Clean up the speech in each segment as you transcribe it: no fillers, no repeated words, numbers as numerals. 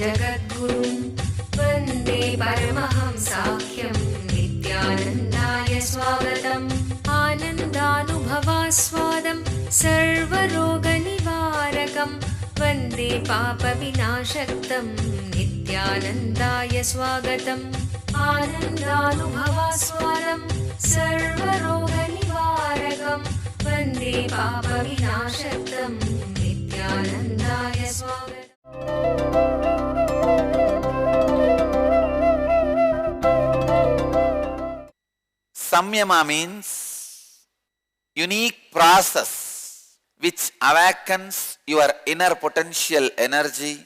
जगद्गुरुं वन्दे परमहंसाख्यं नित्यानन्दाय स्वागतम् आनन्दानुभवास्वादं सर्वरोगनिवारकं वन्दे पापविनाशक्तं नित्यानन्दाय स्वागतम् आनन्दानुभवास्वादं सर्वरोगनिवारकं वन्दे पापविनाशक्तं नित्यानन्दाय स्वागतम्. Samyama means unique process which awakens your inner potential energy.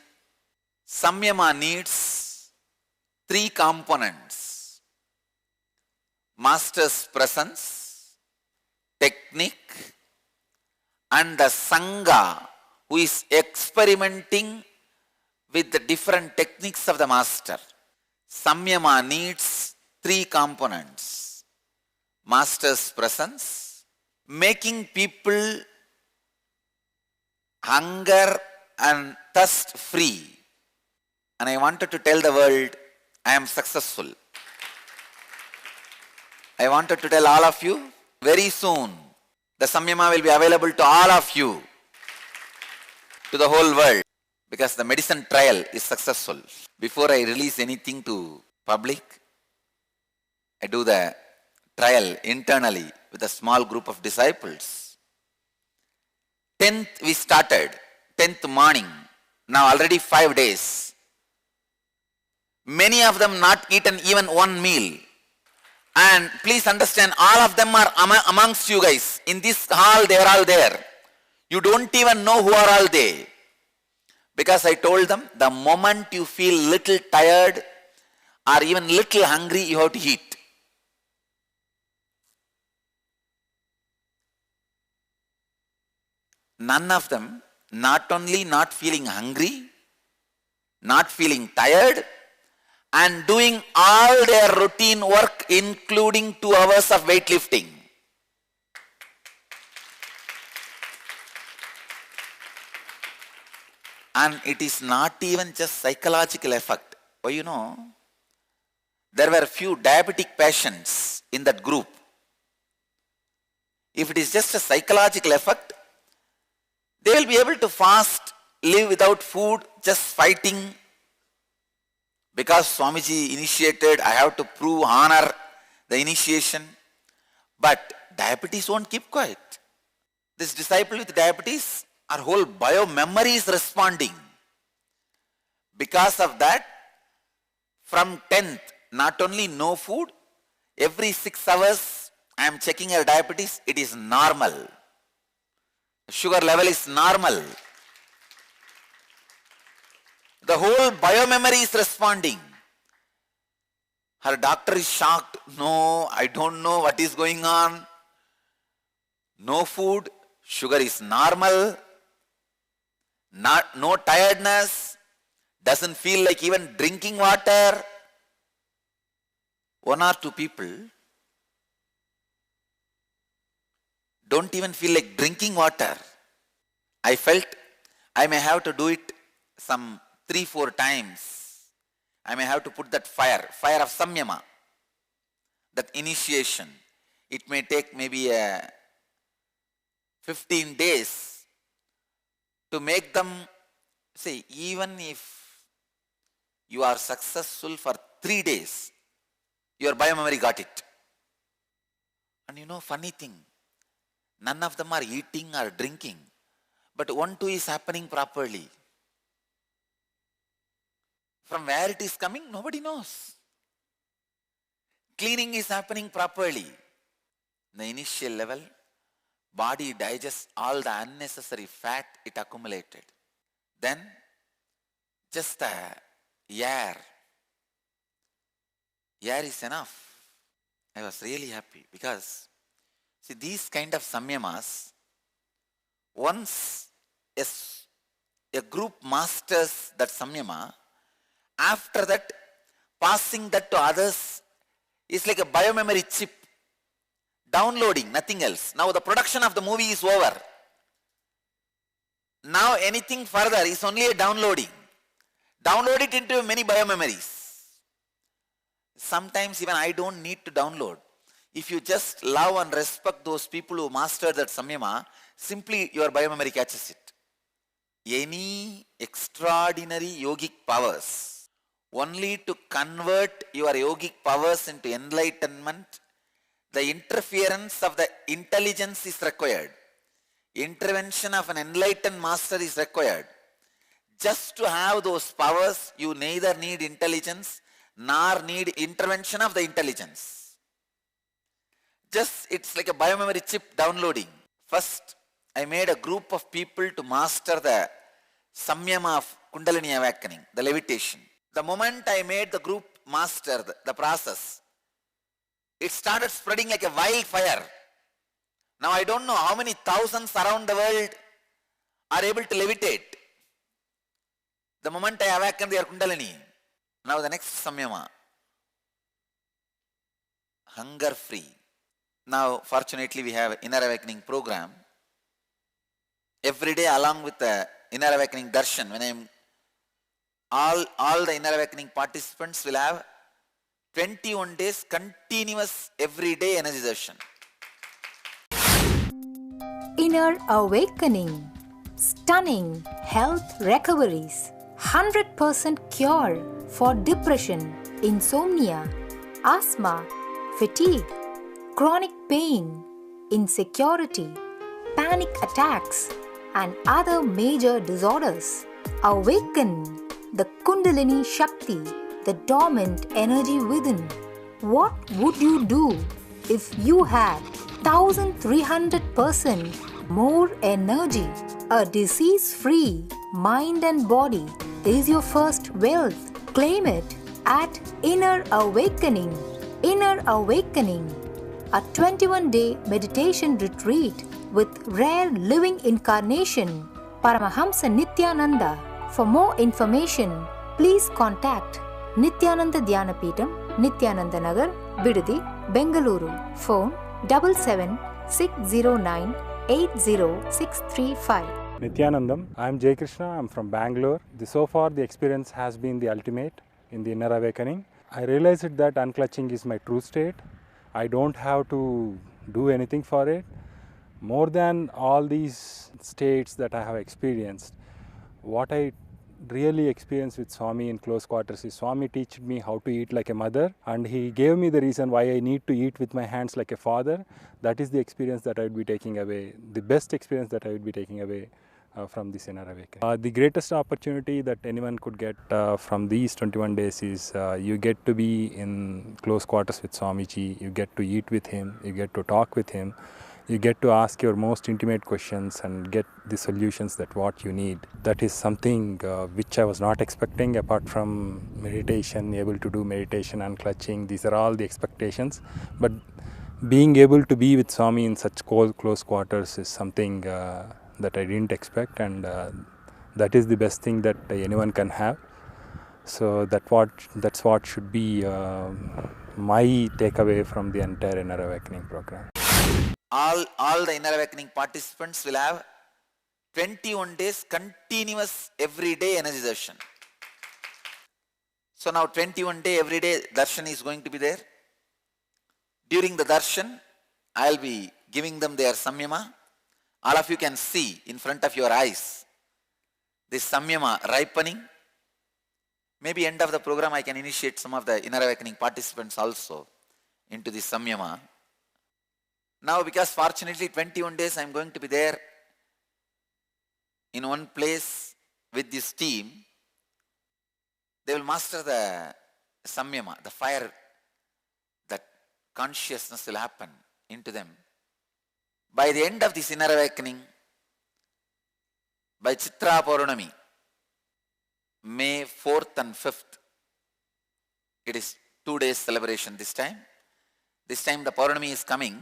Samyama needs three components: master's presence, technique, and the Sangha who is experimenting with the different techniques of the master. Samyama needs three components: master's presence, making people hunger and thirst free. And I wanted to tell the world, I am successful. I wanted to tell all of you, very soon, the Samyama will be available to all of you, to the whole world, because the medicine trial is successful. Before I release anything to public, I do the trial internally with a small group of disciples. 10th we started, 10th morning, now already 5 days. Many of them not eaten even one meal. And please understand, all of them are amongst you guys. In this hall, they are all there. You don't even know who are all they. Because I told them, the moment you feel little tired or even little hungry, you have to eat. None of them, not only not feeling hungry, not feeling tired, and doing all their routine work, including 2 hours of weightlifting. And it is not even just psychological effect. Oh, you know, there were few diabetic patients in that group. If it is just a psychological effect, they will be able to fast, live without food, just fighting. Because Swamiji initiated, I have to prove, honor the initiation. But diabetes won't keep quiet. This disciple with diabetes, our whole bio-memory is responding. Because of that, from 10th, not only no food, every 6 hours, I am checking her diabetes, it is normal. Sugar level is normal. The whole biomemory is responding. Her doctor is shocked. No, I don't know what is going on. No food, sugar is normal. No tiredness, doesn't feel like even drinking water. 1 or 2 people don't even feel like drinking water. I felt I may have to do it some 3-4 times. I may have to put that fire of Samyama, that initiation. It may take maybe 15 days to make them say, even if you are successful for 3 days, your biomemory got it. And you know, funny thing, none of them are eating or drinking, but 1-2 is happening properly. From where it is coming, nobody knows. Cleaning is happening properly. The initial level, body digests all the unnecessary fat it accumulated. Then, just the air. Air is enough. I was really happy because, see, these kind of samyamas, once a group masters that samyama, after that, passing that to others is like a biomemory chip. Downloading, nothing else. Now the production of the movie is over. Now anything further is only a downloading. Download it into many biomemories. Sometimes even I don't need to download. If you just love and respect those people who mastered that samyama, simply your biomemory catches it. Any extraordinary yogic powers, only to convert your yogic powers into enlightenment, the interference of the intelligence is required. Intervention of an enlightened master is required. Just to have those powers, you neither need intelligence nor need intervention of the intelligence. Just, it's like a biomemory chip downloading. First, I made a group of people to master the samyama of Kundalini awakening, the levitation. The moment I made the group master the process, it started spreading like a wildfire. Now I don't know how many thousands around the world are able to levitate. The moment I awakened their Kundalini. Now the next samyama, hunger free. Now fortunately we have inner awakening program. Every day along with the inner awakening darshan, when I'm all the inner awakening participants will have 21 days continuous everyday energy darshan. Inner awakening, stunning health recoveries, 100% cure for depression, insomnia, asthma, fatigue, chronic pain, insecurity, panic attacks, and other major disorders. Awaken the Kundalini Shakti, the dormant energy within. What would you do if you had 1300% more energy? A disease-free mind and body is your first wealth. Claim it at Inner Awakening. Inner Awakening, a 21-day meditation retreat with rare living incarnation, Paramahamsa Nityananda. For more information, please contact Nityananda Dhyanapitham, Nityananda Nagar, Bidadi, Bengaluru. Phone 77-609-80635. Nityanandam. I am Jay Krishna. I am from Bangalore. So far the experience has been the ultimate in the inner awakening. I realized that unclutching is my true state. I don't have to do anything for it. More than all these states that I have experienced, what I really experienced with Swami in close quarters is Swami taught me how to eat like a mother, and he gave me the reason why I need to eat with my hands like a father. That is the experience that I would be taking away, the best experience that I would be taking away from this inner awakening. The greatest opportunity that anyone could get from these 21 days is you get to be in close quarters with Swamiji, you get to eat with him, you get to talk with him, you get to ask your most intimate questions and get the solutions that what you need. That is something which I was not expecting apart from meditation, able to do meditation and clutching. These are all the expectations. But being able to be with Swami in such close quarters is something that I didn't expect, and that is the best thing that anyone can have. So that's what should be my takeaway from the entire Inner Awakening program. All the Inner Awakening participants will have 21 days continuous everyday energy darshan. So now 21 day everyday darshan is going to be there. During the darshan, I'll be giving them their samyama. All of you can see in front of your eyes this samyama ripening. Maybe end of the program I can initiate some of the Inner Awakening participants also into this samyama. Now because fortunately 21 days I am going to be there in one place with this team, they will master the samyama, the fire, that consciousness will happen into them. By the end of this Inner Awakening, by Chitra Purnami, May 4th and 5th, it is 2 days celebration this time. This time the Purnami is coming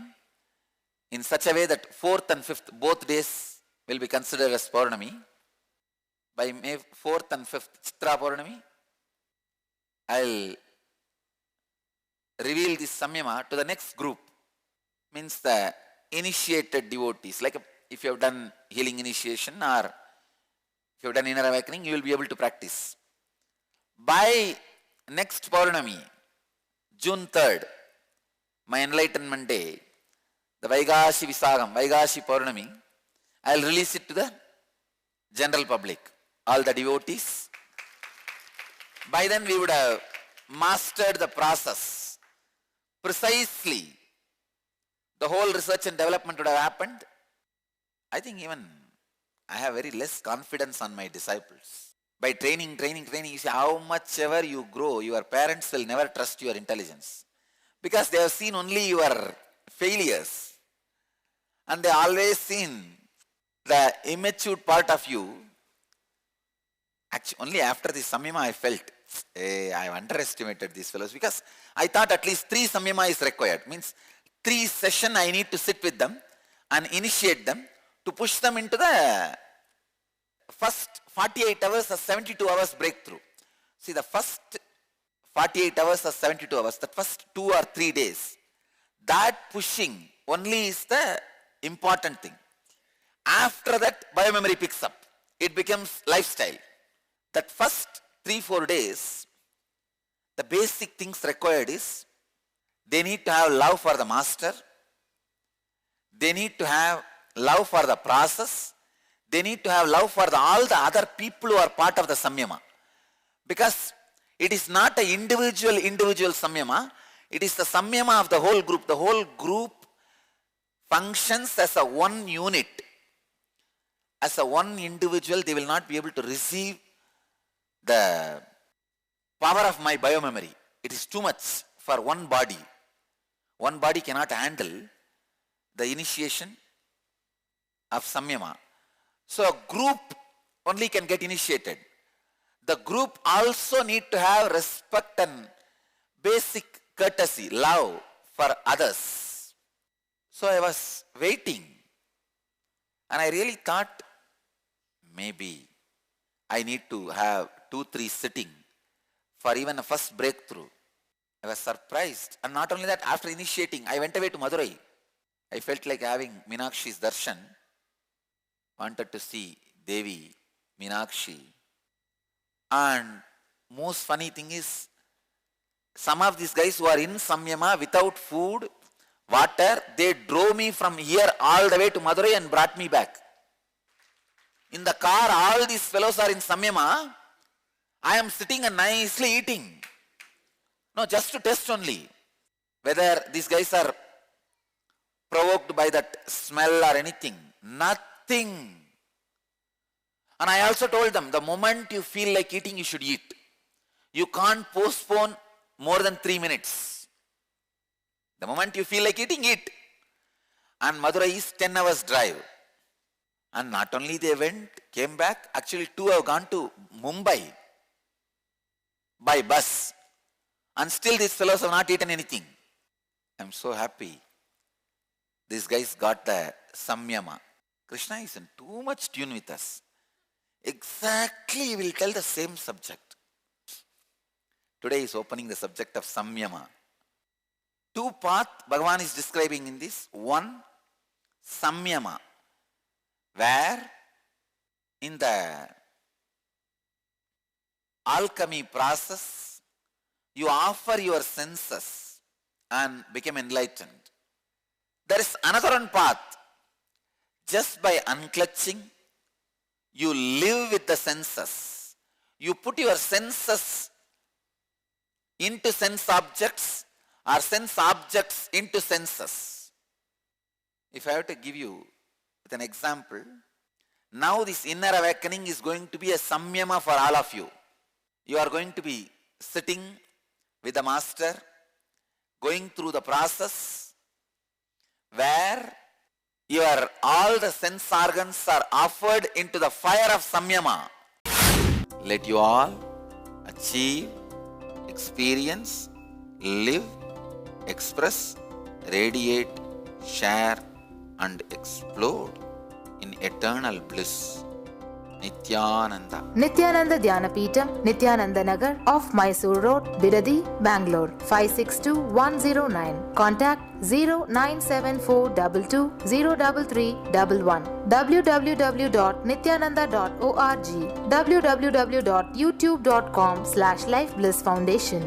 in such a way that 4th and 5th, both days will be considered as Purnami. By May 4th and 5th, Chitra Purnami, I will reveal this samyama to the next group. Means the initiated devotees. Like if you have done healing initiation or if you have done Inner Awakening, you will be able to practice. By next Paurnami, June 3rd, my enlightenment day, the Vaigashi Visagam, Vaigashi Paurnami, I'll release it to the general public, all the devotees. By then we would have mastered the process. Precisely, the whole research and development would have happened. I think even I have very less confidence on my disciples. By training, you see how much ever you grow, your parents will never trust your intelligence. Because they have seen only your failures. And they always seen the immature part of you. Actually, only after the Samyama I felt, I have underestimated these fellows. Because I thought at least 3 Samyama is required. Means 3 sessions I need to sit with them and initiate them to push them into the first 48 hours or 72 hours breakthrough. See, the first 48 hours or 72 hours, the first 2 or 3 days, that pushing only is the important thing. After that, biomemory picks up. It becomes lifestyle. That first 3-4 days, the basic things required is, they need to have love for the master. They need to have love for the process. They need to have love for all the other people who are part of the Samyama. Because it is not an individual Samyama. It is the Samyama of the whole group. The whole group functions as a one unit. As a one individual, they will not be able to receive the power of my biomemory. It is too much for one body. One body cannot handle the initiation of Samyama. So a group only can get initiated. The group also need to have respect and basic courtesy, love for others. So I was waiting and I really thought maybe I need to have 2-3 sitting for even a first breakthrough. I was surprised. And not only that, after initiating, I went away to Madurai. I felt like having Meenakshi's darshan. Wanted to see Devi, Meenakshi. And most funny thing is, some of these guys who are in Samyama without food, water, they drove me from here all the way to Madurai and brought me back. In the car, all these fellows are in Samyama. I am sitting and nicely eating. No, just to test only whether these guys are provoked by that smell or anything. Nothing. And I also told them, the moment you feel like eating, you should eat. You can't postpone more than 3 minutes. The moment you feel like eating, eat. And Madurai is 10 hours drive. And not only they went, came back, actually 2 have gone to Mumbai by bus. And still these fellows have not eaten anything. I'm so happy. These guys got the Samyama. Krishna is in too much tune with us. Exactly, he will tell the same subject. Today is opening the subject of Samyama. 2 paths Bhagavan is describing in this. 1, Samyama, where in the alchemy process, you offer your senses and become enlightened. There is another one path. Just by unclutching, you live with the senses. You put your senses into sense objects or sense objects into senses. If I have to give you with an example, now this inner awakening is going to be a Samyama for all of you. You are going to be sitting with the master, going through the process where all the sense organs are offered into the fire of Samyama. Let you all achieve, experience, live, express, radiate, share and explode in eternal bliss. Nityananda. Nityananda Dhyanapitham, Nityananda Nagar off Mysore Road, Bidadi, Bangalore 562109. Contact 097422033311. www.nityananda.org. www.youtube.com/Life Bliss Foundation.